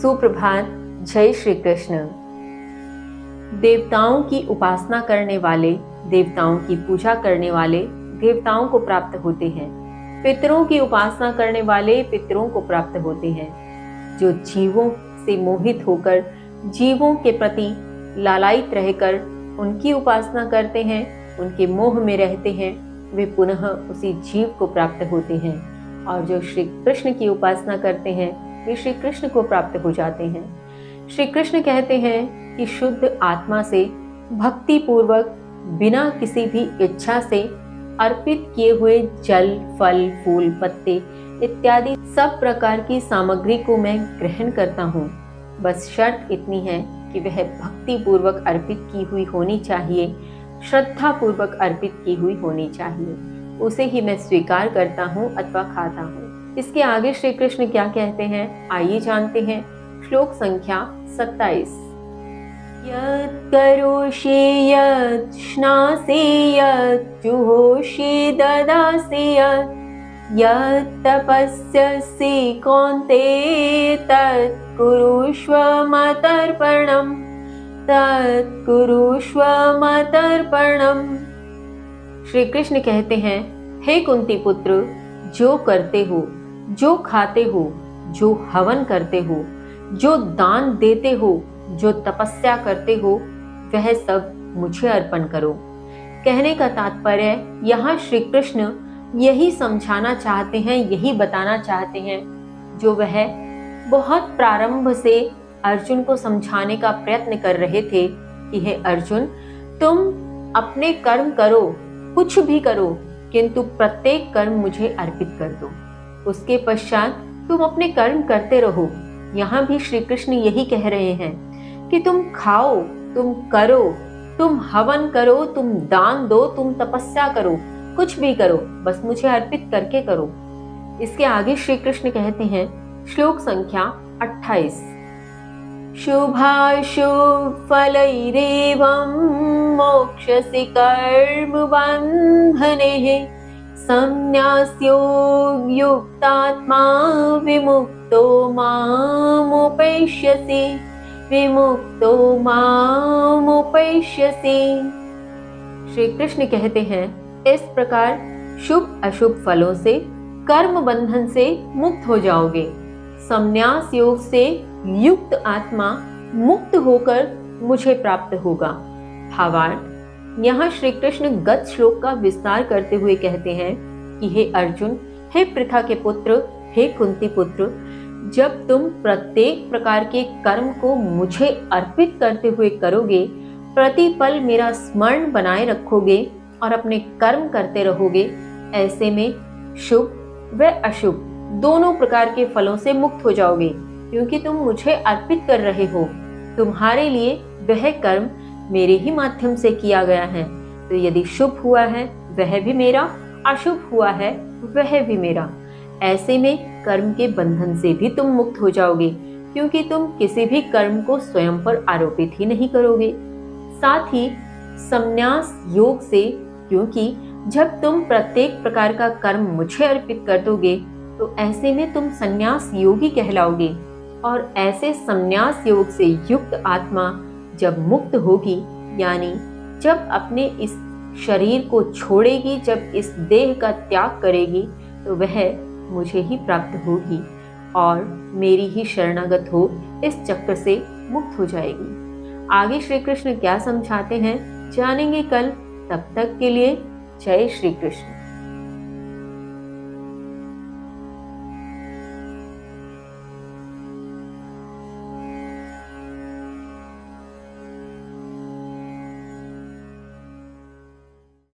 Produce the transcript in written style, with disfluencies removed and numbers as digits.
सुप्रभात। जय श्री कृष्ण। देवताओं की उपासना करने वाले, देवताओं की पूजा करने वाले देवताओं को प्राप्त होते हैं। पितरों की उपासना करने वाले पितरों को प्राप्त होते हैं। जो जीवों से मोहित होकर जीवों के प्रति लालायित रहकर उनकी उपासना करते हैं, उनके मोह में रहते हैं, वे पुनः उसी जीव को प्राप्त होते हैं। और जो श्री कृष्ण की उपासना करते हैं वे श्री कृष्ण को प्राप्त हो जाते हैं। श्री कृष्ण कहते हैं कि शुद्ध आत्मा से भक्ति पूर्वक बिना किसी भी इच्छा से अर्पित किए हुए जल, फल, फूल, पत्ते इत्यादि सब प्रकार की सामग्री को मैं ग्रहण करता हूँ। बस शर्त इतनी है कि वह भक्ति पूर्वक अर्पित की हुई होनी चाहिए, श्रद्धा पूर्वक अर्पित की हुई होनी चाहिए। उसे ही मैं स्वीकार करता हूँ अथवा खाता हूँ। इसके आगे श्री कृष्ण क्या कहते हैं, आइए जानते हैं। श्लोक संख्या 27। यत् करोषि यत् श्नासि यत् जुहोषि ददासि यत् तपस्यसि कौन्तेय तत् कुरुष्व मदर्पणम् तत् कुरुष्व मदर्पणम्। श्री कृष्ण कहते हैं, हे कुंती पुत्र, जो करते हो, जो खाते हो, जो हवन करते हो, जो दान देते हो, जो तपस्या करते हो, वह सब मुझे अर्पण करो। कहने का तात्पर्य यहाँ श्री कृष्ण यही समझाना चाहते हैं, यही बताना चाहते हैं जो वह बहुत प्रारंभ से अर्जुन को समझाने का प्रयत्न कर रहे थे कि हे अर्जुन, तुम अपने कर्म करो, कुछ भी करो, किंतु प्रत्येक कर्म मुझे अर्पित कर दो। उसके पश्चात तुम अपने कर्म करते रहो। यहाँ भी श्री कृष्ण यही कह रहे हैं कि तुम खाओ, तुम करो, तुम हवन करो, तुम दान दो, तुम तपस्या करो, कुछ भी करो, बस मुझे अर्पित करके करो। इसके आगे श्री कृष्ण कहते हैं, श्लोक संख्या 28। शुभाशुभ फलैरेवं मोक्ष्यसि कर्म बन्धनेः संन्यासयोग युक्तात्मा विमुक्तो मामुपैष्यसि विमुक्तो मामुपैष्यसि। श्री कृष्ण कहते हैं, इस प्रकार शुभ अशुभ फलों से, कर्म बंधन से मुक्त हो जाओगे। संन्यास योग से युक्त आत्मा मुक्त होकर मुझे प्राप्त होगा। भावार्थ, यहाँ श्री कृष्ण गत श्लोक का विस्तार करते हुए कहते हैं कि हे अर्जुन, हे पृथा के पुत्र, हे कुंती पुत्र, जब तुम प्रत्येक प्रकार के कर्म को मुझे अर्पित करते हुए करोगे, प्रतिपल मेरा स्मरण बनाए रखोगे और अपने कर्म करते रहोगे, ऐसे में शुभ व अशुभ दोनों प्रकार के फलों से मुक्त हो जाओगे, क्योंकि तुम मुझे अर्पित कर रहे हो। तुम्हारे लिए वह कर्म मेरे ही माध्यम से किया गया है, तो यदि शुभ हुआ है वह भी मेरा, अशुभ हुआ है वह भी मेरा। ऐसे में कर्म के बंधन से भी तुम मुक्त हो जाओगे, क्योंकि तुम किसी भी कर्म को स्वयं पर आरोपित ही नहीं करोगे। साथ ही संन्यास योग से, क्योंकि जब तुम प्रत्येक प्रकार का कर्म मुझे अर्पित कर दोगे तो ऐसे में तुम संन्यास योगी कहलाओगे। और ऐसे संन्यास योग से युक्त आत्मा जब मुक्त होगी, यानी जब अपने इस शरीर को छोड़ेगी, जब इस देह का त्याग करेगी, तो वह मुझे ही प्राप्त होगी और मेरी ही शरणागत हो इस चक्र से मुक्त हो जाएगी। आगे श्री कृष्ण क्या समझाते हैं जानेंगे कल। तब तक के लिए जय श्री कृष्ण।